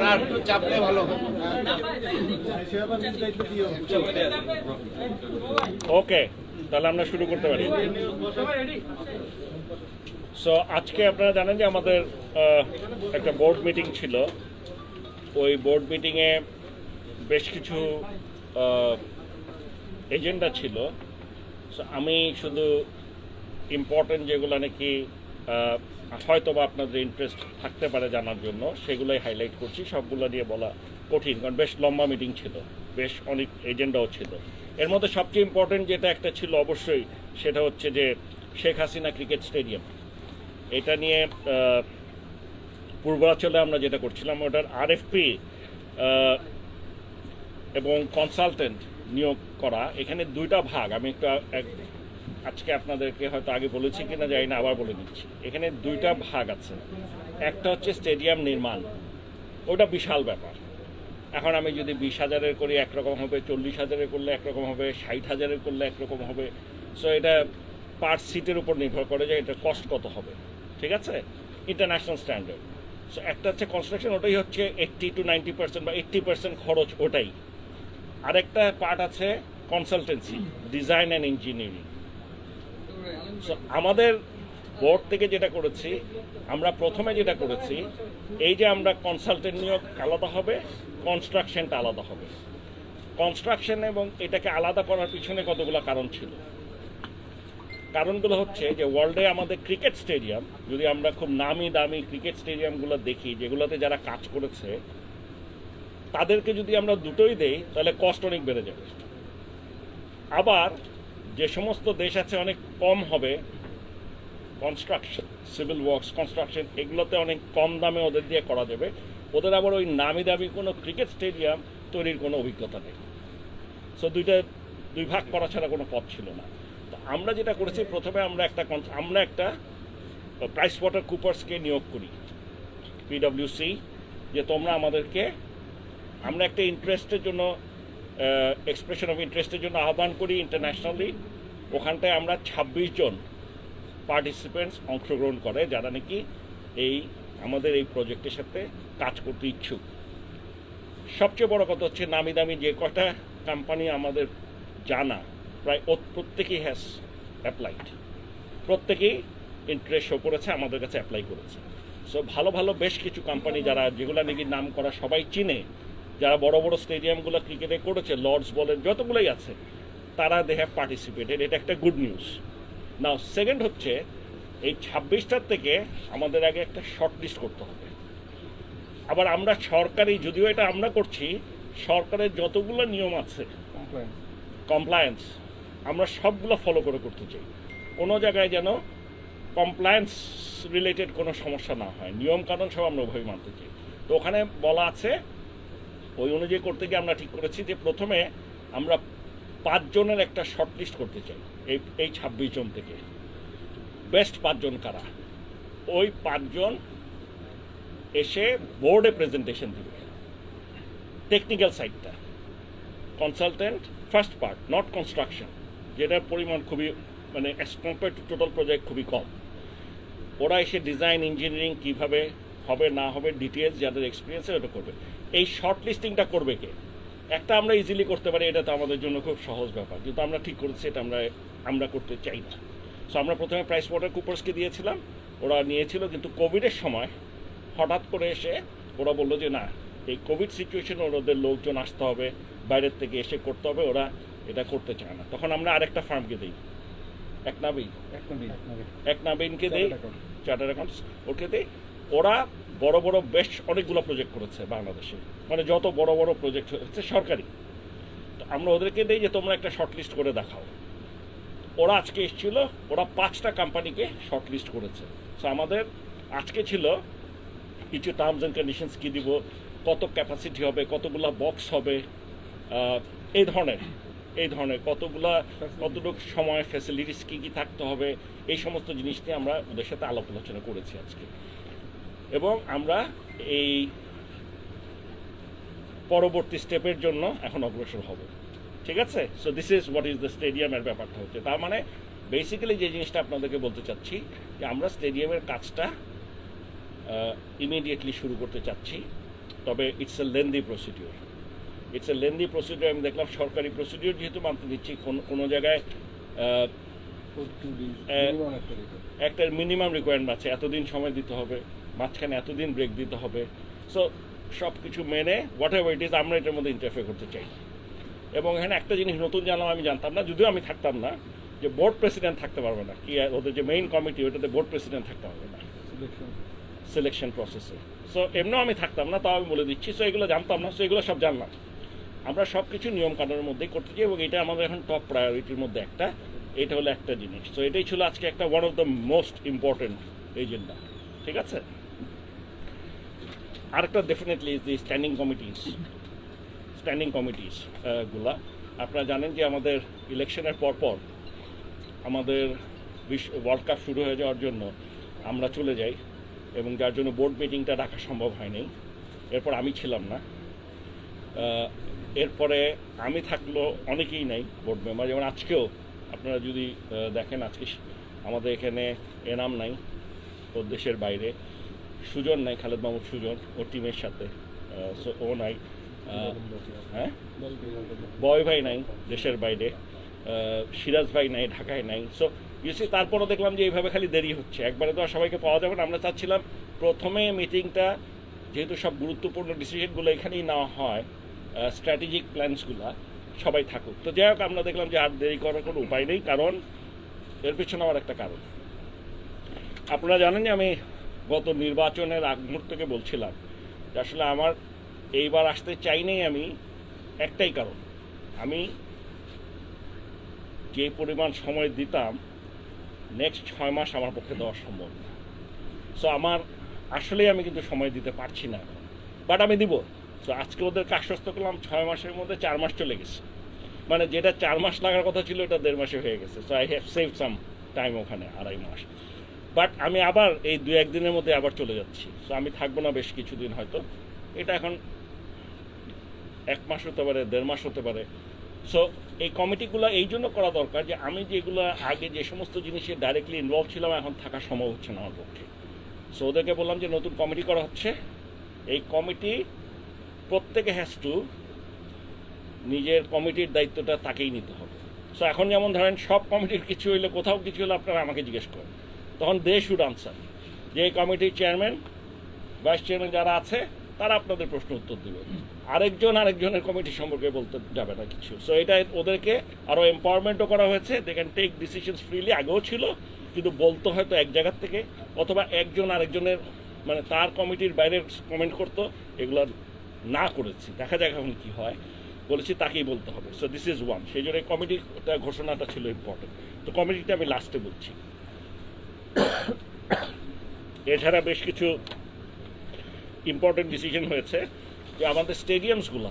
আর একটু চাপলে ভালো হয়। ওকে, তাহলে আমরা শুরু করতে পারি। সো আজকে আপনারা জানেন যে আমাদের একটা বোর্ড মিটিং ছিল। ওই বোর্ড মিটিংয়ে বেশ কিছু এজেন্ডা ছিল। সো আমি শুধু ইম্পর্টেন্ট যেগুলো নাকি হয়তো বা আপনাদের ইন্টারেস্ট থাকতে পারে জানার জন্য সেগুলোই হাইলাইট করছি। সবগুলো নিয়ে বলা কঠিন, কারণ বেশ লম্বা মিটিং ছিল, বেশ অনেক এজেন্ডাও ছিল। এর মধ্যে সবচেয়ে ইম্পর্টেন্ট যেটা একটা ছিল অবশ্যই, সেটা হচ্ছে যে শেখ হাসিনা ক্রিকেট স্টেডিয়াম। এটা নিয়ে পূর্বাঞ্চলে আমরা যেটা করছিলাম ওটার আরএফপি এবং কনসালটেন্ট নিয়োগ করা। এখানে দুইটা ভাগ, আমি একটু আজকে আপনাদেরকে হয়তো আগে বলেছি কিনা জানি না, আবার বলে দিচ্ছি। এখানে দুইটা ভাগ আছে। একটা হচ্ছে স্টেডিয়াম নির্মাণ, ওটা বিশাল ব্যাপার। এখন আমি যদি 20,000-এর করি একরকম হবে, 40,000-এর করলে একরকম হবে, 60,000-এর করলে একরকম হবে। সো এটা পার সিটের উপর নির্ভর করে যে এটা কস্ট কত হবে, ঠিক আছে, ইন্টারন্যাশনাল স্ট্যান্ডার্ড। সো একটা হচ্ছে কনস্ট্রাকশন, ওটাই হচ্ছে 80 to 90% বা 80% খরচ ওটাই। আরেকটা পার্ট আছে consultancy, design and engineering. So আমাদের বোর্ড থেকে যেটা করেছি, আমরা প্রথমে যেটা করেছি, এই যে আমরা কনসালটেন্ট নিয়োগ আলাদা হবে, কনস্ট্রাকশনটা আলাদা হবে। কনস্ট্রাকশন এবং এটাকে আলাদা করার পিছনে কতগুলো কারণ ছিল। কারণগুলো হচ্ছে যে ওয়ার্ল্ডে আমাদের ক্রিকেট স্টেডিয়াম, যদি আমরা খুব নামি দামি ক্রিকেট স্টেডিয়ামগুলো দেখি যেগুলোতে যারা কাজ করেছে, তাদেরকে যদি আমরা দুটোই দেই তাহলে কস্ট অনেক বেড়ে যাবে। আবার যে সমস্ত দেশ আছে অনেক কম হবে কনস্ট্রাকশন, সিভিল ওয়ার্কস, কনস্ট্রাকশন, এগুলোতে অনেক কম দামে ওদের দিয়ে করা যাবে। ওদের আবার ওই নামি দামি কোনো ক্রিকেট স্টেডিয়াম তৈরির কোনো অভিজ্ঞতা নেই। সো দুই ভাগ করা ছাড়া কোনো পথ ছিল না। তো আমরা যেটা করেছি, প্রথমে আমরা একটা প্রাইস ওয়াটার কুপার্সকে নিয়োগ করি, পিডব্লিউসি, যে তোমরা আমাদেরকে, আমরা একটা ইন্টারেস্টের জন্য, এক্সপ্রেশন অফ ইন্টারেস্টের জন্য আহ্বান করি ইন্টারন্যাশনালি। ওখানটায় আমরা 26 জন পার্টিসিপেন্টস অংশগ্রহণ করে যারা নাকি আমাদের এই প্রজেক্টের সাথে কাজ করতে ইচ্ছুক। সবচেয়ে বড় কথা হচ্ছে নামি দামি যে কটা কোম্পানি আমাদের জানা, প্রায় প্রত্যেকেই হ্যাজ অ্যাপ্লাইড, প্রত্যেকেই ইন্টারেস্ট শো করেছে, আমাদের কাছে অ্যাপ্লাই করেছে। সো ভালো ভালো বেশ কিছু কোম্পানি যারা, যেগুলো নাকি নাম করা সবাই চিনে, যারা বড় বড় স্টেডিয়ামগুলো ক্রিকেটে করেছে, লর্ডস বলেন, যতগুলোই আছে, তারা দে হ্যাভ পার্টিসিপেটেড। এটা একটা গুড নিউজ। নাও সেকেন্ড হচ্ছে, এই 26টার থেকে আমাদের আগে একটা শর্ট লিস্ট করতে হবে। আবার আমরা সরকারি, যদিও এটা আমরা করছি, সরকারের যতগুলো নিয়ম আছে কমপ্লায়েন্স, আমরা সবগুলো ফলো করে করতে চাই। কোনো জায়গায় যেন কমপ্লায়েন্স রিলেটেড কোনো সমস্যা না হয়, নিয়ম কানুন সব আমরা ওইভাবে মানতে চাই। তো ওখানে বলা আছে, ওই অনুযায়ী করতে গিয়ে আমরা ঠিক করেছি যে প্রথমে আমরা 5 জনের একটা শর্ট লিস্ট করতে চাই। এই 26 জন থেকে বেস্ট 5 জন কারা, ওই 5 জন এসে বোর্ডে প্রেজেন্টেশন দেবে। টেকনিক্যাল সাইডটা, consultant first part, not construction, যেটার পরিমাণ খুবই, মানে as compare to total project খুবই কম। ওরা এসে ডিজাইন ইঞ্জিনিয়ারিং কীভাবে হবে না হবে ডিটেলস যাদের এক্সপিরিয়েন্সে ওটা করবে। এই শর্ট লিস্টিংটা করবে কে? একটা আমরা ইজিলি করতে পারি, এটা তো আমাদের জন্য খুব সহজ ব্যাপার, কিন্তু আমরা ঠিক করেছি এটা আমরা করতে চাই না। সো আমরা প্রথমে প্রাইস ওয়াটার কুপার্সকে দিয়েছিলাম, ওরা নিয়েছিল, কিন্তু কোভিডের সময় হঠাৎ করে এসে ওরা বললো যে না, এই কোভিড সিচুয়েশনে ওদের লোকজন আসতে হবে, বাইরের থেকে এসে করতে হবে, ওরা এটা করতে চায় না। তখন আমরা আরেকটা ফার্মকে দিই, এক নাবিনকে দিই, চার্টার্ড অ্যাকাউন্টস, ওকে দিই। ওরা বড় বড় বেশ অনেকগুলো প্রজেক্ট করেছে বাংলাদেশে, মানে যত বড় বড় প্রজেক্ট হচ্ছে সরকারি। তো আমরা ওদেরকে দিই যে তোমরা একটা শর্ট লিস্ট করে দেখাও। ওরা আজকে এসেছিল, ওরা 5টা কোম্পানিকে শর্ট লিস্ট করেছে। সো আমাদের আজকে ছিল কিছু টার্মস অ্যান্ড কন্ডিশনস কী দিব, কত ক্যাপাসিটি হবে, কতগুলা বক্স হবে, এই ধরনের কতটুকু সময়, ফ্যাসিলিটিস কী কী থাকতে হবে, এই সমস্ত জিনিস নিয়ে আমরা ওদের সাথে আলাপ আলোচনা করেছি আজকে। এবং আমরা এই পরবর্তী স্টেপের জন্য এখন অগ্রসর হব, ঠিক আছে। So this is what is the স্টেডিয়ামের ব্যাপারটা হচ্ছে। তার মানে বেসিক্যালি যে জিনিসটা আপনাদেরকে বলতে চাচ্ছি, যে আমরা স্টেডিয়ামের কাজটা ইমিডিয়েটলি শুরু করতে চাচ্ছি। তবে ইটস এ লেন্দি প্রসিডিওর। আমি দেখলাম সরকারি প্রসিডিওর যেহেতু মানতে দিচ্ছি, কোনো জায়গায় একটা মিনিমাম রিকোয়ারমেন্ট আছে, এতদিন সময় দিতে হবে, মাঝখানে এতদিন ব্রেক দিতে হবে। সো সব কিছু মেনে হোয়াট এভার ইট ইজ আমরা এটার মধ্যে ইন্টারফেয়ার করতে চাই। এবং এখানে একটা জিনিস নতুন জানলাম, আমি জানতাম না, যদিও আমি থাকতাম না, যে বোর্ড প্রেসিডেন্ট থাকতে পারবে না, কি ওদের যে মেইন কমিটি ওটাতে বোর্ড প্রেসিডেন্ট থাকতে পারবে না সিলেকশন প্রসেসে। সো এমনিও আমি থাকতাম না, তাও আমি বলে দিচ্ছি। সো এগুলো জানতাম না, সো এগুলো সব জানলাম। আমরা সব কিছু নিয়ম কানুনের মধ্যেই করতে চাই এবং এটা আমাদের এখন টপ প্রায়োরিটির মধ্যে একটা, এটা হলো একটা জিনিস। সো এটাই ছিল আজকে একটা one of the most important agenda. ঠিক আছে, আরেকটা definitely is the standing committees গুলা। আপনারা জানেন যে আমাদের ইলেকশনের পরপর আমাদের ওয়ার্ল্ড কাপ শুরু হয়ে যাওয়ার জন্য আমরা চলে যাই এবং যার জন্য বোর্ড মিটিংটা রাখা সম্ভব হয়নি। এরপর আমি ছিলাম না, এরপরে আমি থাকলো অনেকেই নাই বোর্ড মেম্বার। যেমন আজকেও আপনারা যদি দেখেন, আজকে আমাদের এখানে এনাম নাই, ওর দেশের বাইরে, সুজন নাই, খালেদ মাহমুদ সুজন ওর টিমের সাথে, ও নাই, হ্যাঁ বয় ভাই নাই দেশের বাইরে, সিরাজ ভাই নাই ঢাকায় নাই। সো ইউসি তারপরও দেখলাম যে এইভাবে খালি দেরি হচ্ছে, একবারে তো আর সবাইকে পাওয়া যাবে না। আমরা চাচ্ছিলাম প্রথমে মিটিংটা, যেহেতু সব গুরুত্বপূর্ণ ডিসিশনগুলো এখানেই নেওয়া হয়, স্ট্র্যাটেজিক প্ল্যানসগুলো সবাই থাকুক। তো যাই হোক, আমরা দেখলাম যে আর দেরি করার কোনো উপায় নেই, কারণ এর পিছনে আমার একটা কারণ। আপনারা জানেন যে আমি গত নির্বাচনের আগ মুহূর্তকে বলছিলাম যে আসলে আমার এইবার আসতে চাই নেই, আমি একটাই কারণ, আমি যে পরিমাণ সময় দিতাম নেক্সট 6 মাস আমার পক্ষে দেওয়া সম্ভব না। সো আমার আসলেই আমি কিন্তু সময় দিতে পারছি না এখন, বাট আমি দিব। সো আজকে ওদেরকে আশ্বস্ত করলাম 6 মাসের মধ্যে 4 মাস চলে গেছে, মানে যেটা 4 মাস লাগার কথা ছিল এটা 1.5 মাসে হয়ে গেছে। So I have save some time, ওখানে 2.5 মাস। বাট আমি আবার এই 2-1 দিনের মধ্যে আবার চলে যাচ্ছি। সো আমি থাকবো না বেশ কিছুদিন, হয়তো এটা এখন 1 মাস হতে পারে, 1.5 মাস হতে পারে। সো এই কমিটিগুলো এই জন্য করা দরকার যে আমি যেগুলো আগে যে সমস্ত জিনিসে ডাইরেক্টলি ইনভলভ ছিলাম এখন থাকা সম্ভব হচ্ছে না আমার পক্ষে। সো ওদেরকে বললাম যে নতুন কমিটি করা হচ্ছে, এই কমিটি প্রত্যেকে হ্যাজ টু নিজের কমিটির দায়িত্বটা তাকেই নিতে হবে। সো এখন যেমন ধরেন সব কমিটির কিছু হইলে, কোথাও কিছু হলে আপনারা আমাকে জিজ্ঞেস করেন, তখন দে শুড আনসার, যে এই কমিটির চেয়ারম্যান ভাইস চেয়ারম্যান যারা আছে তারা আপনাদের প্রশ্ন উত্তর দেবে, আরেকজনের কমিটি সম্পর্কে বলতে যাবে না কিছু। সো এটা ওদেরকে আরও এম্পাওয়ারমেন্টও করা হয়েছে, they can take decisions freely. আগেও ছিল, কিন্তু বলতো হয়তো এক জায়গার থেকে, অথবা একজন আরেকজনের মানে তার কমিটির বাইরে কমেন্ট করতো, এগুলো না করেছি, দেখা যাক এখন কী হয়, বলেছি তাকেই বলতে হবে। সো দিস ইজ ওয়ান, সেই জন্য কমিটিটা ঘোষণাটা ছিল ইম্পর্টেন্ট। তো কমিটিটা আমি লাস্টে বলছি। এছাড়া বেশ কিছু ইম্পর্টেন্ট ডিসিশন হয়েছে যে আমাদের স্টেডিয়ামসগুলো,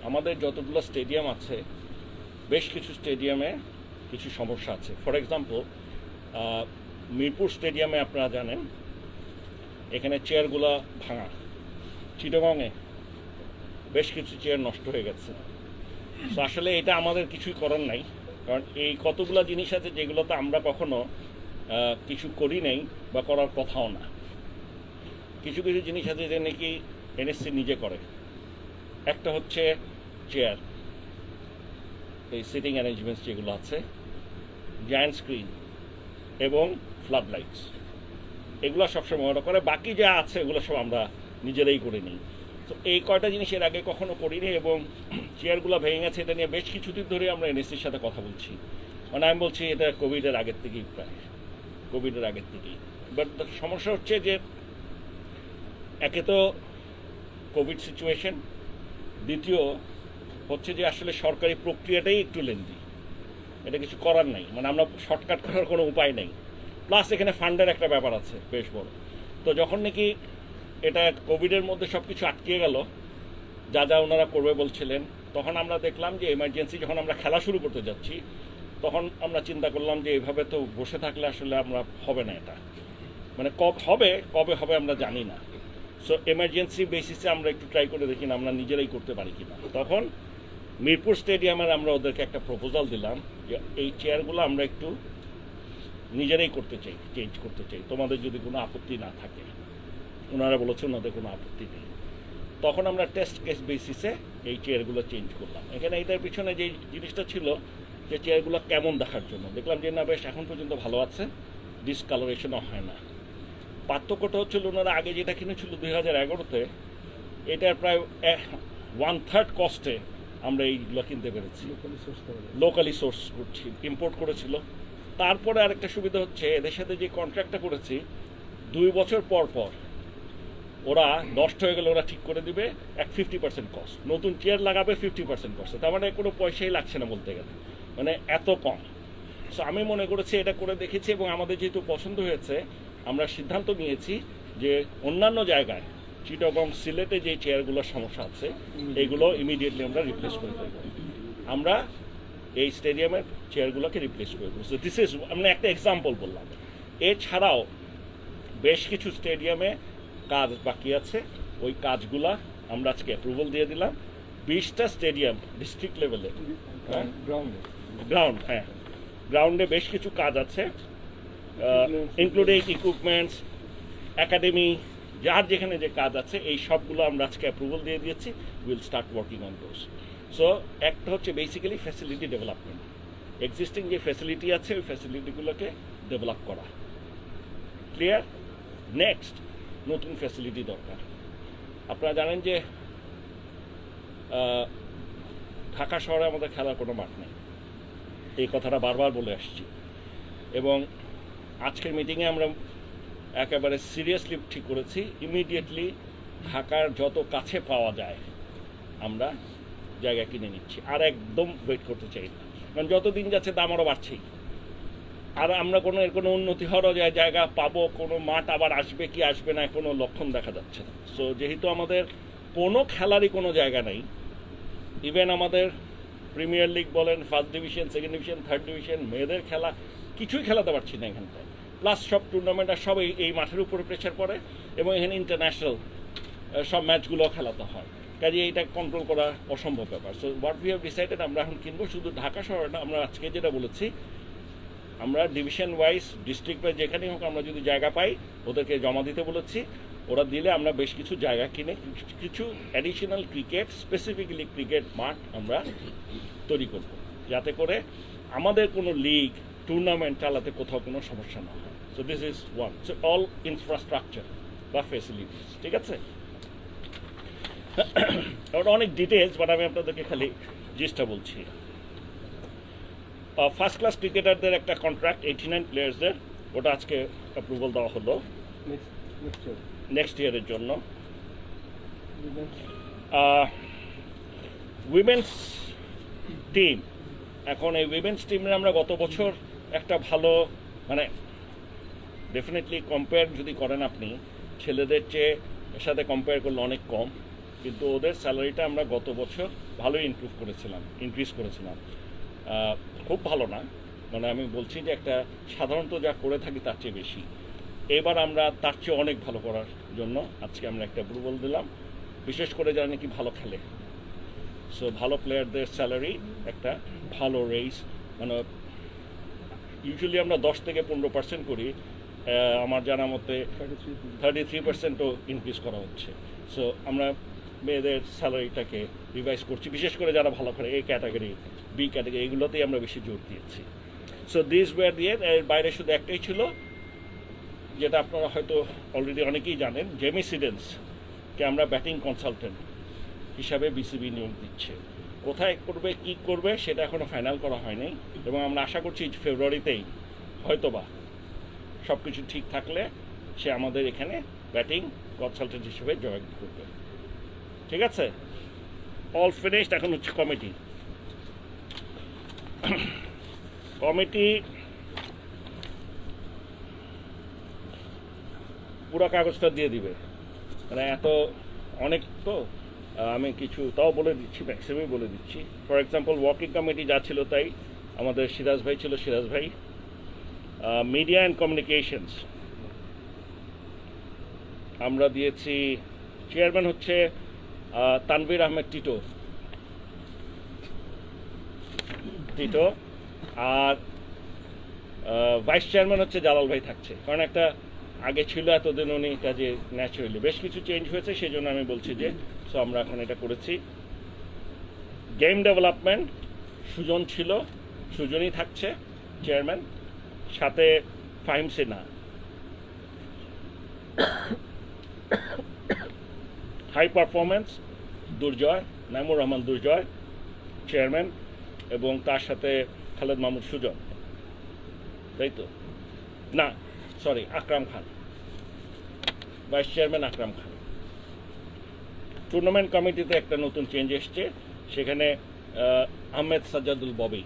আমাদের যতগুলো স্টেডিয়াম আছে, বেশ কিছু স্টেডিয়ামে কিছু সমস্যা আছে। ফর এক্সাম্পল, মিরপুর স্টেডিয়ামে আপনারা জানেন এখানে চেয়ারগুলো ভাঙা, চিটাগংয়ে বেশ কিছু চেয়ার নষ্ট হয়ে গেছে। তো আসলে এটা আমাদের কিছুই করার নাই, কারণ এই কতগুলো জিনিস আছে যেগুলোতে আমরা কখনো কিছু করি নাই বা করার কথাও না। কিছু কিছু জিনিস আছে যে নাকি এনএসসি নিজে করে। একটা হচ্ছে চেয়ার, এই সিটিং অ্যারেঞ্জমেন্টস যেগুলো আছে, জায়ান্ট স্ক্রিন এবং ফ্লাড লাইটস, এগুলো সবসময় ওরা করে। বাকি যা আছে এগুলো সব আমরা নিজেরাই করে নিই। তো এই কয়টা জিনিস এর আগে কখনো করিনি, এবং চেয়ারগুলো ভেঙে গেছে এটা নিয়ে বেশ কিছুদিন ধরে আমরা এনএসসির সাথে কথা বলছি। মানে আমি বলছি এটা কোভিডের আগের থেকেই, বাট সমস্যা হচ্ছে যে একে তো কোভিড সিচুয়েশন, দ্বিতীয় হচ্ছে যে আসলে সরকারি প্রক্রিয়াটাই একটু লেন্দি, এটা কিছু করার নাই, মানে আমরা শর্টকাট করার কোনো উপায় নেই। প্লাস এখানে ফান্ডের একটা ব্যাপার আছে বেশ বড়। তো যখন নাকি এটা কোভিডের মধ্যে সব কিছু আটকে গেল, যা যা ওনারা করবে বলছিলেন, তখন আমরা দেখলাম যে এমার্জেন্সি যখন আমরা খেলা শুরু করতে যাচ্ছি, তখন আমরা চিন্তা করলাম যে এইভাবে তো বসে থাকলে আসলে আমরা হবে না, এটা মানে কবে হবে আমরা জানি না। সো এমার্জেন্সি বেসিসে আমরা একটু ট্রাই করে দেখি না আমরা নিজেরাই করতে পারি কিনা। তখন মিরপুর স্টেডিয়ামের আমরা ওদেরকে একটা প্রপোজাল দিলাম যে এই চেয়ারগুলো আমরা একটু নিজেরাই করতে চাই, চেঞ্জ করতে চাই, তোমাদের যদি কোনো আপত্তি না থাকে। ওনারা বলেছে ওনাদের কোনো আপত্তি নেই। তখন আমরা টেস্ট কেস বেসিসে এই চেয়ারগুলো চেঞ্জ করলাম। এখানে এটার পিছনে যে জিনিসটা ছিল যে চেয়ারগুলো কেমন দেখার জন্য, দেখলাম যে না বেশ এখন পর্যন্ত ভালো আছে, ডিসকালারেশনও হয় না। পার্থক্যটা হচ্ছিল ওনারা আগে যেটা কিনেছিল 2011-তে, এটার প্রায় 1/3 কস্টে আমরা এইগুলো কিনতে পেরেছি, লোকালি সোর্স করছি, ইম্পোর্ট করেছিল। তারপরে আরেকটা সুবিধা হচ্ছে এদের সাথে যে কন্ট্রাক্টটা করেছি 2 বছর পর পর ওরা নষ্ট হয়ে গেলে ওরা ঠিক করে দিবে 50% কস্ট, নতুন চেয়ার লাগাবে 50% কস্ট, তার মানে কোনো পয়সাই লাগছে না বলতে গেলে, মানে এত কম। সো আমি মনে করেছি এটা করে দেখেছি এবং আমাদের যেহেতু পছন্দ হয়েছে আমরা সিদ্ধান্ত নিয়েছি যে অন্যান্য জায়গায় চিটাগং সিলেটে যে চেয়ারগুলোর সমস্যা আছে এইগুলো ইমিডিয়েটলি আমরা রিপ্লেস করে দেবো। আমরা এই স্টেডিয়ামের চেয়ারগুলোকে রিপ্লেস করে দেবো। সো দিস ইজ আমরা একটা এক্সাম্পল বললাম। এছাড়াও বেশ কিছু স্টেডিয়ামে কাজ বাকি আছে, ওই কাজগুলা আমরা আজকে অ্যাপ্রুভাল দিয়ে দিলাম। 20টা স্টেডিয়াম ডিস্ট্রিক্ট লেভেলে, গ্রাউন্ড, হ্যাঁ গ্রাউন্ডে বেশ কিছু কাজ আছে, ইনক্লুডিং ইকুইপমেন্টস, একাডেমি, যার যেখানে যে কাজ আছে এই সবগুলো আমরা আজকে অ্যাপ্রুভাল দিয়ে দিয়েছি। Will start working on those. So একটা হচ্ছে বেসিক্যালি ফ্যাসিলিটি ডেভেলপমেন্ট, এক্সিস্টিং যে ফ্যাসিলিটি আছে ওই ফ্যাসিলিটিগুলোকে ডেভেলপ করা। ক্লিয়ার? নেক্সট, নতুন ফ্যাসিলিটি দরকার। আপনারা জানেন যে ঢাকা শহরে আমাদের খেলার কোনো মাঠ নেই, এই কথাটা বারবার বলে আসছি। এবং আজকের মিটিংয়ে আমরা একেবারে সিরিয়াসলি ঠিক করেছি ইমিডিয়েটলি ঢাকার যত কাছে পাওয়া যায় আমরা জায়গা কিনে নিচ্ছি, আর একদম ওয়েট করতে চাই না, কারণ যত দিন যাচ্ছে দাম আরও বাড়ছেই। আর আমরা এর কোনো উন্নতি হওয়ারও জায়গা পাবো, কোনো মাঠ আবার আসবে কি আসবে না কোনো লক্ষণ দেখা যাচ্ছে না। সো যেহেতু আমাদের কোনো খেলারই কোনো জায়গা নেই, ইভেন আমাদের প্রিমিয়ার লিগ বলেন, first division, second division, third division, মেয়েদের খেলা কিছুই খেলাতে পারছি না এখানটায়, প্লাস সব টুর্নামেন্ট আর সব এই মাঠের উপরে প্রেশার পড়ে এবং এখানে ইন্টারন্যাশনাল সব ম্যাচগুলো খেলাতে হয়, কাজে এইটা কন্ট্রোল করা অসম্ভব ব্যাপার। So what we have decided, আমরা এখন কিনবো শুধু ঢাকা শহরে না, আমরা আজকে যেটা বলেছি আমরা ডিভিশন ওয়াইজ, ডিস্ট্রিক্ট ওয়াইজ যেখানেই হোক আমরা যদি জায়গা পাই ওদেরকে জমা দিতে বলেছি। ওরা দিলে আমরা বেশ কিছু জায়গা কিনে কিছু অ্যাডিশনাল ক্রিকেট, স্পেসিফিক্যালি ক্রিকেট মাঠ আমরা তৈরি করব, যাতে করে আমাদের কোনো লিগ টুর্নামেন্ট চালাতে কোথাও কোনো সমস্যা না হয়। So this is one. So all infrastructure বা ফেসিলিটিস, ঠিক আছে? ওটা অনেক ডিটেলস, বাট আমি আপনাদেরকে খালি জিনিসটা বলছি। ফার্স্ট ক্লাস ক্রিকেটারদের একটা কন্ট্রাক্ট 89 প্লেয়ার্সদের, ওটা আজকে অ্যাপ্রুভাল দেওয়া হলো নেক্সট ইয়ারের জন্য। উইমেন্স টিম, এখন এই উইমেন্স টিমে আমরা গত বছর একটা ভালো, মানে ডেফিনেটলি কম্পেয়ার যদি করেন আপনি ছেলেদের চেয়ে এর সাথে কম্পেয়ার করলে অনেক কম, কিন্তু ওদের স্যালারিটা আমরা গত বছর ভালোই ইনক্রিজ করেছিলাম। খুব ভালো না, মানে আমি বলছি যে একটা সাধারণত যা করে থাকি তার চেয়ে বেশি। এবার আমরা তার চেয়ে অনেক ভালো করার জন্য আজকে আমরা একটা অ্যাপ্রুভাল দিলাম, বিশেষ করে যারা নাকি ভালো খেলে। সো ভালো প্লেয়ারদের স্যালারি একটা ভালো রেইজ, মানে ইউজুয়ালি আমরা 10 থেকে 15% করি, আমার জানা মতে 33%ও ইনক্রিজ করা হচ্ছে। সো আমরা মেয়েদের স্যালারিটাকে রিভাইজ করছি, বিশেষ করে যারা ভালো করে এ ক্যাটাগরি, বি ক্যাটাগরি, এগুলোতেই আমরা বেশি জোর দিয়েছি। সো দিস ওয়ার দিয়ে, এর বাইরে শুধু একটাই ছিল যেটা আপনারা হয়তো অলরেডি অনেকেই জানেন, জেমি সিডেন্সকে আমরা ব্যাটিং কনসালটেন্ট হিসাবে বিসিবি নিয়োগ দিচ্ছে। কোথায় করবে, কি করবে সেটা এখনও ফাইনাল করা হয়নি, এবং আমরা আশা করছি ফেব্রুয়ারিতেই হয়তোবা সব কিছু ঠিক থাকলে সে আমাদের এখানে ব্যাটিং কনসালটেন্ট হিসেবে জয়েন করবে। ঠিক আছে? All finished. এখন হচ্ছে কমিটি। পুরো কাগজটা দিয়ে দিবে, মানে এত অনেক তো আমি কিছু তাও বলে দিচ্ছি, ম্যাক্সিমামই বলে দিচ্ছি। ফর এক্সাম্পল ওয়ার্কিং কমিটি যা ছিল তাই, আমাদের সিরাজ ভাই ছিল, সিরাজ ভাই। মিডিয়া অ্যান্ড কমিউনিকেশনস আমরা দিয়েছি, চেয়ারম্যান হচ্ছে তানভীর আহমেদ টিটো, আর ভাইস চেয়ারম্যান হচ্ছে জালাল ভাই থাকছে, কারণ একটা আগে ছিল এতদিন উনি কাজে ন্যাচারালি বেশ কিছু চেঞ্জ হয়েছে, সেই জন্য আমি বলছি যে সো আমরা এখন এটা করেছি। গেম ডেভেলপমেন্ট সুজন ছিল, সুজনই থাকছে চেয়ারম্যান, সাথে ফাহিম সিনহা। হাই পারফরমেন্স দুর্জয়, নাইমুর রহমান দুর্জয় চেয়ারম্যান, এবং তার সাথে খালেদ মাহমুদ সুজন, তাই তো? না sorry, Akram Khan, vice chairman Akram Khan. Tournament কমিটিতে একটা নতুন চেঞ্জ এসছে, সেখানে আহমেদ সাজ্জাদুল ববি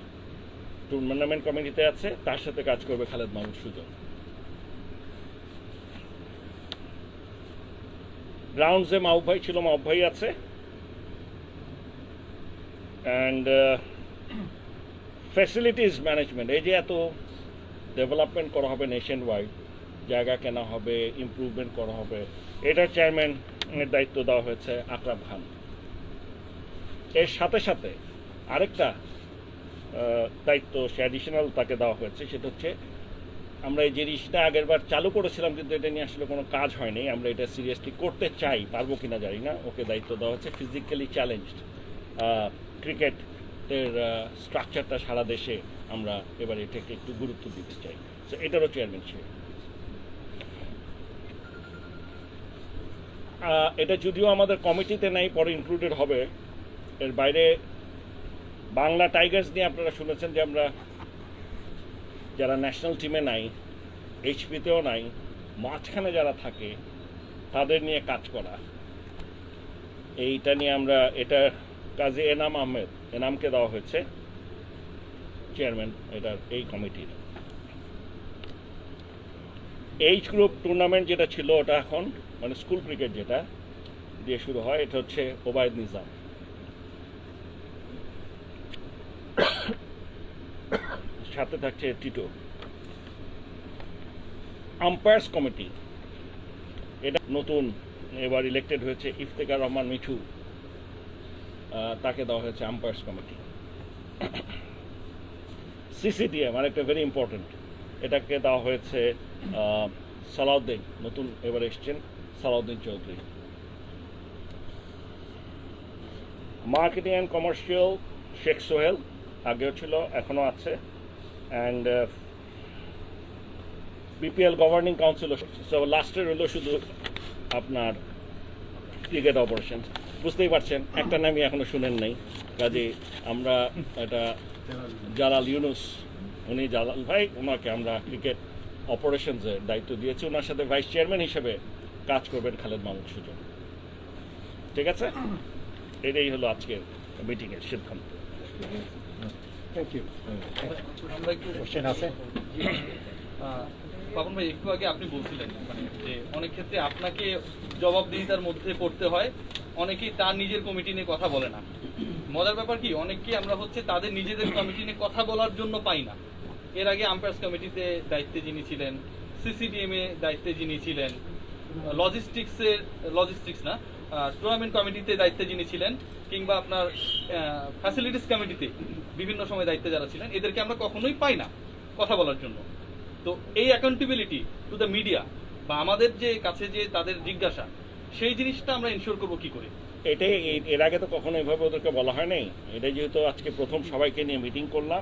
টুর্নামেন্ট কমিটিতে আছে, তার সাথে কাজ করবে খালেদ মাহমুদ সুজন। গ্রাউন্ডসে মাহবুব ভাই ছিল, মাহবুব ভাই আছে। অ্যান্ড ফ্যাসিলিটিস ম্যানেজমেন্ট, এই যে এত ডেভেলপমেন্ট করা হবে নেশন ওয়াইড, জায়গা কেনা হবে, ইমপ্রুভমেন্ট করা হবে, এটার চেয়ারম্যানের দায়িত্ব দেওয়া হয়েছে আকরাম খান। এর সাথে সাথে আরেকটা দায়িত্ব সে অ্যাডিশনাল তাকে দেওয়া হয়েছে, সেটা হচ্ছে আমরা এই জিনিসটা আগেরবার চালু করেছিলাম কিন্তু এটা নিয়ে আসলে কোনো কাজ হয়নি, আমরা এটা সিরিয়াসলি করতে চাই, পারবো কিনা জানি না। ওকে দায়িত্ব দেওয়া হচ্ছে ফিজিক্যালি চ্যালেঞ্জড ক্রিকেটের স্ট্রাকচারটা সারা দেশে আমরা এবার এটাকে একটু গুরুত্ব দিতে চাই, তো এটারও চেয়ারম্যান ছিল। এটা যদিও আমাদের কমিটিতে নাই, পরে ইনক্লুডেড হবে। এর বাইরে বাংলা টাইগার্স নিয়ে আপনারা শুনেছেন যে আমরা যারা ন্যাশনাল টিমে নাই, এইচপিতেও নাই, মাঝখানে যারা থাকে তাদের নিয়ে কাজ করা, এইটা নিয়ে আমরা এটা কাজী এনাম আহমেদ, এনামকে দেওয়া হয়েছে চেয়ারম্যান এটার এই কমিটির। এইচ গ্রুপ টুর্নামেন্ট যেটা ছিল ওটা এখন মানে স্কুল ক্রিকেট যেটা দিয়ে শুরু হয়, এটা হচ্ছে ওবায়দ নিজাম। সাথে থাকছে টিটো। আম্পায়ার্স কমিটি এটা নতুন এবার ইলেক্টেড হয়েছে ইফতেখার রহমান মিঠু, তাকে দেওয়া হয়েছে আম্পায়ার্স কমিটি। সিসিডিএম আরেকটা ভেরি ইম্পর্টেন্ট, এটাকে দেওয়া হয়েছে সালাউদ্দিন, নতুন এবার এসছেন Salauddin Chowdhury. Marketing and commercial Sheikh Sohel, আগেও ছিল এখনও আছে। And BPL governing council, so লাস্টের হলো শুধু আপনার ক্রিকেট অপারেশন। বুঝতেই পারছেন একটা নামই এখনো শুনেন নাই, কাজে আমরা এটা জালাল ইউনুস, উনি জালাল ভাই, ওনাকে আমরা ক্রিকেট অপারেশনসের দায়িত্ব দিয়েছি, ওনার সাথে ভাইস চেয়ারম্যান হিসেবে কাজ করবেন খালেদ মাহমুদ সুজন। ঠিক আছে, এটাই হলো আজকের মিটিংয়ের সিদ্ধান্ত। Thank you. আমরা একটু কোশ্চেন আছে? পাবন ভাই, একটু আগে আপনি বলছিলেন মানে যে অনেক ক্ষেত্রে আপনাকে জবাবদিহিতার মধ্যে পড়তে হয়, অনেকেই তার নিজের কমিটি নিয়ে কথা বলে না। মজার ব্যাপার কি, অনেককে আমরা হচ্ছে তাদের নিজেদের কমিটি নিয়ে কথা বলার জন্য পাই না। এর আগে আম্পায়ার্স কমিটিতে দায়িত্বে যিনি ছিলেন, সিসিডিএম এ দায়িত্বে যিনি ছিলেন, লজিস্টিক্স না টুর্নামেন্ট কমিটিতে দায়িত্বে যিনি ছিলেন, কিংবা আপনার ফ্যাসিলিটিস কমিটিতে বিভিন্ন সময় দায়িত্বে যারা ছিলেন, এদেরকে আমরা কখনোই পাই না কথা বলার জন্য। তো এই অ্যাকাউন্টেবিলিটি টু দ্য মিডিয়া বা আমাদের যে কাছে যে তাদের জিজ্ঞাসা, সেই জিনিসটা আমরা ইনশিওর করবো কি করে? এটাই এর আগে তো কখনো এভাবে ওদেরকে বলা হয় নাই। এটা যেহেতু আজকে প্রথম সবাইকে নিয়ে মিটিং করলাম,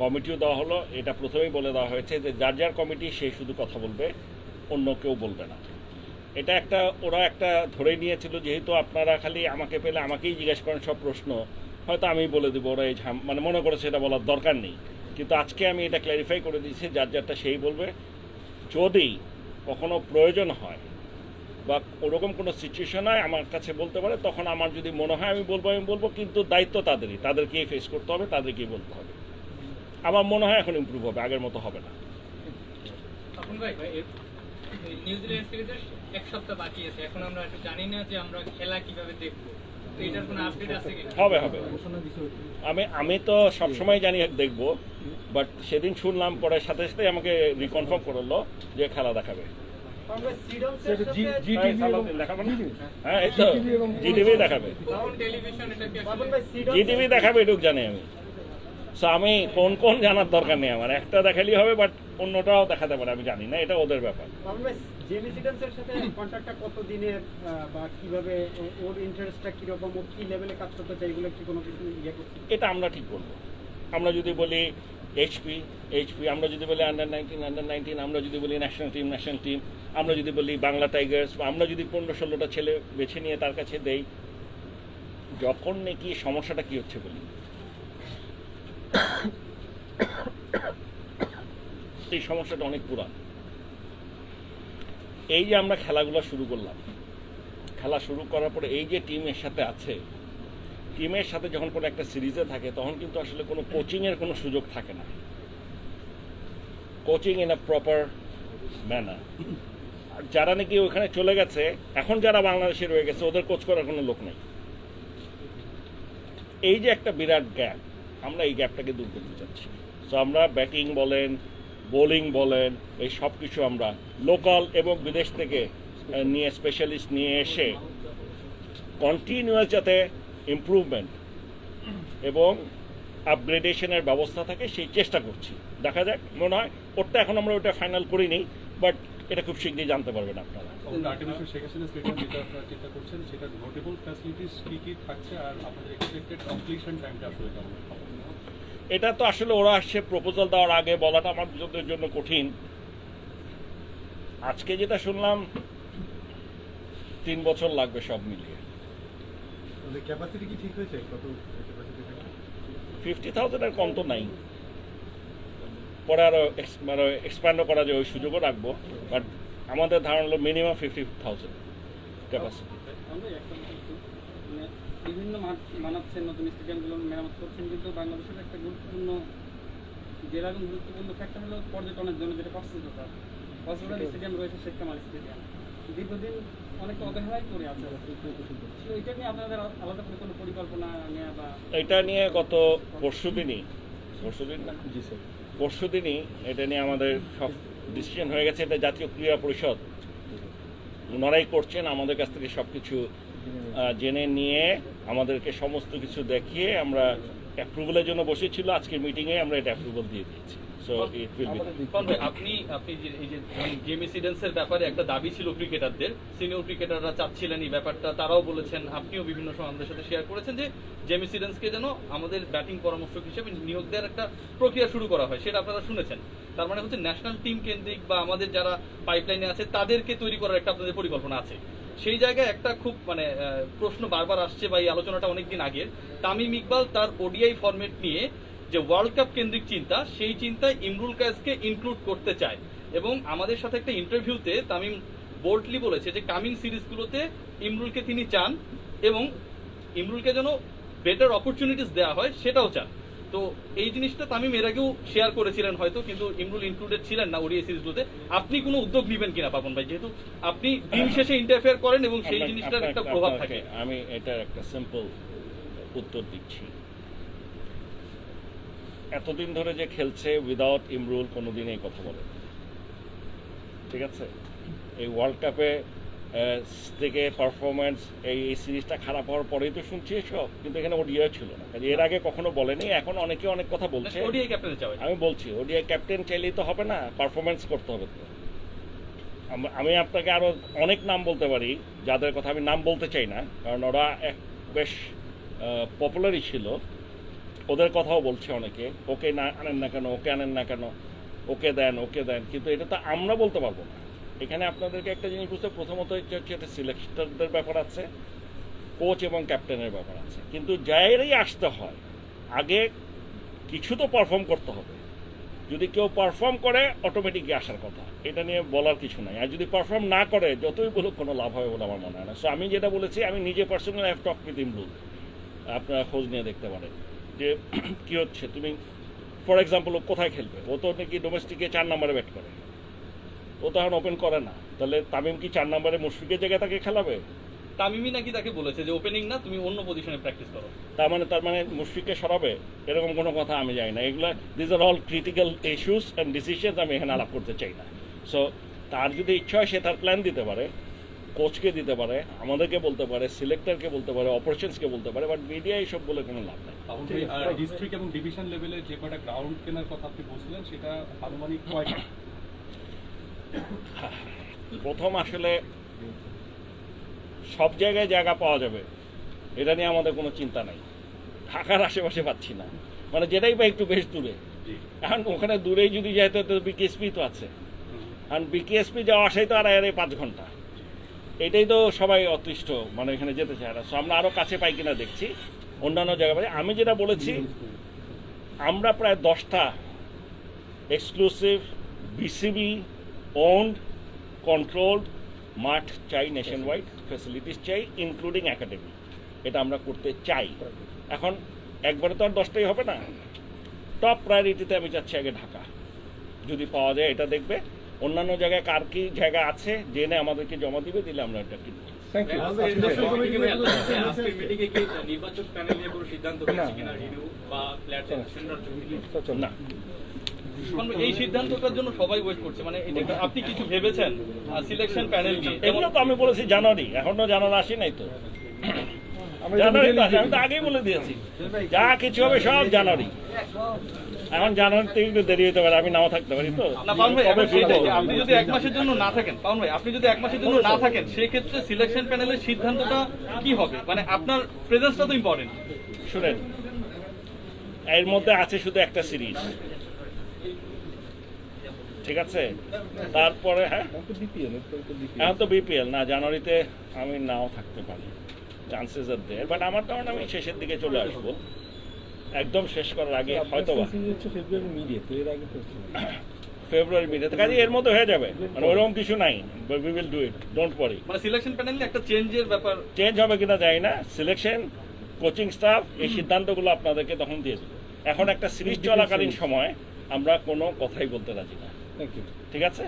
কমিটিও দেওয়া হলো, এটা প্রথমেই বলে দেওয়া হয়েছে যে যার যার কমিটি সে শুধু কথা বলবে, অন্য কেউ বলবে না। এটা একটা ওরা একটা ধরে নিয়েছিল, যেহেতু আপনারা খালি আমাকে পেলে আমাকেই জিজ্ঞেস করেন সব প্রশ্ন, হয়তো আমি বলে দেবো, ওরা এই মানে মনে করেছে এটা বলার দরকার নেই। কিন্তু আজকে আমি এটা ক্ল্যারিফাই করে দিয়েছি, যার যারটা সেই বলবে। যদি কখনো প্রয়োজন হয় বা ওরকম কোনো সিচুয়েশন হয় আমার কাছে বলতে পারে, তখন আমার যদি মনে হয় আমি বলবো, কিন্তু দায়িত্ব তাদেরই, তাদেরকেই ফেস করতে হবে, তাদেরকেই বলতে হবে। আমার মনে হয় এখন ইমপ্রুভ হবে, আগের মতো হবে না। নিউজিল্যান্ড সিরিজের এক সপ্তাহ বাকি আছে, এখন আমরা একটু জানি না যে আমরা খেলা কিভাবে দেখবো, তো এটার কোনো আপডেট আছে কি? হবে আমি তো সবসময় জানি দেখবো, বাট সেদিন শুনলাম, পরে সাথে সাথে আমাকে রিকনফার্ম করলো যে খেলা দেখাবে। দেখাবে না? হ্যাঁ, এই তো জিটিভি দেখাবে, টেলিভিশন এটা কি জিটিভি দেখাবে, এটুক জানি আমি। সো আমি কোন কোন জানার দরকার নেই, আমার একটা দেখালেই হবে, বাট অন্যটাও দেখাতে পারে, আমি জানি না, এটা ওদের ব্যাপার। জেমি সিডেন্সের সাথে কন্ট্রাক্টটা কত দিনের বা কিভাবে ওর ইন্টারেস্টটা কিরকম, ও কি লেভেলে কাজ করতে চাই, এগুলো কি কোনো কিছু ইয়ে করছে? এটা আমরা ঠিক করবো। আমরা যদি বলি এইচপি, আমরা যদি বলি আন্ডার 19, আমরা যদি বলি ন্যাশনাল টিম, আমরা যদি বলি বাংলা টাইগার্স, বা আমরা যদি 15-16টা ছেলে বেছে নিয়ে তার কাছে দেই, যখন নাকি সমস্যাটা কি হচ্ছে বলি, এই সমস্যাটা অনেক পুরান। এই যে আমরা খেলাগুলো শুরু করলাম, খেলা শুরু করার পরে এই যে টিমের সাথে আছে, টিমের সাথে যখন কোনো একটা সিরিজে থাকে তখন কিন্তু আসলে কোনো কোচিংয়ের কোনো সুযোগ থাকে না, coaching in a proper manner. যারা নাকি ওখানে চলে গেছে, এখন যারা বাংলাদেশে রয়ে গেছে, ওদের কোচ করার কোনো লোক নেই। এই যে একটা বিরাট গ্যাপ, আমরা এই গ্যাপটাকে দূর করতে চাচ্ছি। সো আমরা ব্যাটিং বলেন, বোলিং বলেন, এই সব কিছু আমরা লোকাল এবং বিদেশ থেকে নিয়ে স্পেশালিস্ট নিয়ে এসে কন্টিনিউয়াস যাতে ইমপ্রুভমেন্ট এবং আপগ্রেডেশনের ব্যবস্থা থাকে সেই চেষ্টা করছি। দেখা যাক, মনে হয় ওটা এখন আমরা ওটা ফাইনাল করিনি, বাট এটা খুব শীঘ্রই জানতে পারবেন আপনারা। আর্টিফিশিয়াল শেখ হাসিনা স্টেডিয়াম যেটা আপনারা চিন্তা করছেন, সেটা নোটেবল ফ্যাসিলিটিস কি কি থাকছে, আর আপনাদের এক্সপেক্টেড কমপ্লিশন টাইমটা আসলে কেমন? এটা তো আসলে ওরা আসছে প্রপোজাল দেওয়ার আগে বলাটা আমাদের জন্য কঠিন। আজকে যেটা শুনলাম 3 বছর লাগবে সব মিলিয়ে। ক্যাপাসিটি কি ঠিক হয়েছে? কত ক্যাপাসিটি থাকে? 50,000-এর কম তো নাই, পরে আরো এক্সপ্যান্ডও করা যায়, ওই সুযোগও রাখবো, বাট আমাদের ধারণা হলো মিনিমাম 50,000 ক্যাপাসিটি। বিভিন্ন মাঠ বানাচ্ছেন, নতুন স্টেডিয়ামগুলো মেরামত করছেন, কিন্তু বাংলাদেশের একটা গুরুত্বপূর্ণ জেলা এবং গুরুত্বপূর্ণ ফ্যাক্টর হলো পর্যটনের জন্য যেটা কক্সবাজার স্টেডিয়াম রয়েছে, শেখ কামাল স্টেডিয়াম দীর্ঘদিন অনেক অবহেলাই করে আছে। এটা নিয়ে আপনাদের আলাদা করে কোনো পরিকল্পনা নেওয়া বা এটা নিয়ে গত পরশুদিনই এটা নিয়ে আমাদের সব ডিসিশন হয়ে গেছে। এটা জাতীয় ক্রীড়া পরিষদ ওনারাই করছেন, আমাদের কাছ থেকে সব কিছু জেনে নিয়ে আমাদেরকে সমস্ত কিছু দেখিয়ে আমরা অ্যাপ্রুভালের জন্য বসেছিল। আজকের মিটিংয়ে আমরা এটা অ্যাপ্রুভাল দিয়ে দিয়েছি। So it will be. আপনি যে এই যে জেমি সিডেন্সের ব্যাপারে একটা দাবি ছিল ক্রিকেটারদের, সিনিয়র ক্রিকেটাররা চাচ্ছিলেন এই ব্যাপারটা, তারাও বলেছেন, আপনিও বিভিন্ন সময় আমাদের সাথে শেয়ার করেছেন যে জেমি সিডেন্সকে যেন আমাদের ব্যাটিং পরামর্শক হিসেবে নিয়োগ দেওয়ার একটা প্রক্রিয়া শুরু করা হয়, সেটা আপনারা শুনেছেন। তার মানে হচ্ছে ন্যাশনাল টিম কেন্দ্রিক বা আমাদের যারা পাইপলাইনে আছে তাদেরকে তৈরি করার একটা আপনাদের পরিকল্পনা আছে। সেই জায়গায় একটা খুব প্রশ্ন বারবার আসছে, বা এই আলোচনাটা অনেকদিন আগের, তামিম ইকবাল তার ওডিআই ফরম্যাট নিয়ে যে ওয়ার্ল্ড কাপ কেন্দ্রিক চিন্তা, সেই চিন্তায় ইমরুল কায়েসকে ইনক্লুড করতে চায়, এবং আমাদের সাথে একটা ইন্টারভিউতে তামিম বোল্ডলি বলেছে যে কামিং সিরিজগুলোতে ইমরুলকে তিনি চান এবং ইমরুলকে যেন বেটার অপরচুনিটিস দেওয়া হয় সেটাও চান। তো এই জিনিসটা তামিম এর আগেও শেয়ার করেছিলেন হয়তো, কিন্তু ইমরুল ইনক্লুডেড ছিলেন না ওডিআই সিরিজগুলোতে। আপনি কোনো উদ্যোগ নেবেন কিনা পাপন ভাই, যেহেতু আপনি দিন শেষে ইন্টারফেয়ার করেন এবং সেই জিনিসটার একটা প্রভাব থাকে? আমি এটার একটা সিম্পল উত্তর দিচ্ছি। এতদিন ধরে যে খেলছে উইদাউট ইমরুল, কোনোদিন এই কথা বলে, ঠিক আছে? এই ওয়ার্ল্ড কাপে থেকে পারফরমেন্স, এই সিরিজটা খারাপ হওয়ার পরেই তো শুনছি এসব, কিন্তু এখানে ওডিআই ছিল না, এর আগে কখনো বলেনি। এখন অনেকে অনেক কথা বলছে। ওডিআই ক্যাপ্টেন চাই, আমি বলছি ওডিআই ক্যাপ্টেন চাইলেই তো হবে না, পারফরমেন্স করতে হবে তো। আমি আপনাকে আরো অনেক নাম বলতে পারি, যাদের কথা আমি নাম বলতে চাই না, কারণ ওরা বেশ পপুলারই ছিল, ওদের কথাও বলছে অনেকে, ওকে না আনেন না কেন, ওকে আনেন না কেন, ওকে দেন, কিন্তু এটা তো আমরা বলতে পারবো না। এখানে আপনাদেরকে একটা জিনিস বুঝতে, প্রথমত হচ্ছে এটা সিলেক্টরদের ব্যাপার আছে, কোচ এবং ক্যাপ্টেনের ব্যাপার আছে, কিন্তু যাইরাই আসতে হয় আগে কিছু তো পারফর্ম করতে হবে। যদি কেউ পারফর্ম করে অটোমেটিকলি আসার কথা, এটা নিয়ে বলার কিছু নাই। আর যদি পারফর্ম না করে, যতই বলুক কোনো লাভ হবে বলে আমার মনে হয় না। সো আমি যেটা বলেছি, আমি নিজে personally have talk with Imrul, আপনারা খোঁজ নিয়ে দেখতে পারেন যে কী হচ্ছে। তুমি ফর এক্সাম্পল ও কোথায় খেলবে, ও তো নাকি ডোমেস্টিকে 4 নম্বরে ব্যাট করে, ও তো এখন ওপেন করে না, তাহলে তামিম কি 4 নম্বরে মুশফিকের জায়গায় তাকে খেলাবে? তামিমই নাকি তাকে বলেছে যে ওপেনিং না, তুমি অন্য পজিশনে প্র্যাকটিস করো। তার মানে মুশফিককে সরাবে, এরকম কোনো কথা আমি জানি না। এগুলো this are all critical issues and decisions, আমি এখানে আলাপ করতে চাই না। সো তার যদি ইচ্ছা হয় সে তার প্ল্যান দিতে পারে, কোচকে দিতে পারে, আমাদেরকে বলতে পারে, সিলেক্টরকে বলতে পারে, অপারেশনসকে বলতে পারে, বাট মিডিয়া এইসব বলে কোনো লাভ নেই। ডিস্ট্রিক্ট এবং ডিভিশন লেভেলে যে কটা গ্রাউন্ড কেনার কথা আপনি বলছিলেন সেটা আনুমানিক কয়টা? প্রথম আসলে সব জায়গায় জায়গা পাওয়া যাবে এটা নিয়ে আমাদের কোনো চিন্তা নাই। ঢাকার আশেপাশে পাচ্ছি না, মানে যেটাই পাই একটু বেশ দূরে। এখন ওখানে দূরেই যদি যাইতে তো বিকেএসপি তো আছে, কারণ বিকেএসপি যাওয়া আসাই তো আর 5 ঘন্টা, এটাই তো সবাই অতিষ্ঠ, মানে এখানে যেতে চায় না। সো আমরা আরও কাছে পাই কিনা দেখছি, অন্যান্য জায়গায় পাই। আমি যেটা বলেছি, আমরা প্রায় 10টা এক্সক্লুসিভ বিসিবি ওন্ড কন্ট্রোলড মাঠ চাই, নেশন ওয়াইড ফ্যাসিলিটিস চাই, ইনক্লুডিং একাডেমি। এটা আমরা করতে চাই। এখন একবারে তো আর 10টাই হবে না, টপ প্রায়োরিটিতে আমি চাচ্ছি আগে ঢাকা, যদি পাওয়া যায় এটা দেখবে। অন্যান্য জায়গায় কার কি জায়গা আছে জেনে আমাদেরকে জমা দিবে, দিলে আমরা এটা কিনবো। Thank you. নির্বাচক প্যানেল নিয়ে কোনো সিদ্ধান্ত হয়েছে কিনা, রিভিউ বা না, এই সিদ্ধান্তটার জন্য সবাই ওয়েট করছে, মানে এটা আপনি কিছু ভেবেছেন সিলেকশন প্যানেল নিয়ে? এগুলো তো আমি বলেছি জানুয়ারি, এখনো জানুয়ারি আসি নাই তো। জানুয়ারি তো আসে, আমি তো আগেই বলে দিয়েছি যা কিছু হবে সব জানুয়ারি। এখন জানুয়ারিতে একটু দেরি হতে পারে, আমি নাও থাকতে পারি তো। না পাউন ভাই, আপনি যদি 1 মাসের জন্য না থাকেন, পাউন ভাই আপনি যদি 1 মাসের জন্য না থাকেন, সেক্ষেত্রে সিলেকশন প্যানেলের সিদ্ধান্তটা কি হবে? মানে আপনার প্রেজেন্সটা তো ইম্পর্টেন্ট। শুনেন, এর মধ্যে আছে শুধু একটা সিরিজ, ঠিক আছে? তারপরে হ্যাঁ, এখন তো বিপিএল না, জানুয়ারিতে আমি নাও থাকতে পারি, চান্সেস আর দেয়। বাট আমার তখন আমি শেষের দিকে চলে আসবো, একদম শেষ করার আগে হয়তো ফেব্রুয়ারি মিডিয়াতে, কাজে এর মধ্যে হয়ে যাবে, মানে ওরকম কিছু নাই। We will do it, don't worry. মানে সিলেকশন প্যানেলে একটা চেঞ্জের ব্যাপার চেঞ্জ হবে কিনা জানি না, সিলেকশন, কোচিং স্টাফ, এই সিদ্ধান্তগুলো আপনাদেরকে তখন দিয়ে দেবো। এখন একটা সিরিজ চলাকালীন সময় আমরা কোনো কথাই বলতে রাজি না, ঠিক আছে?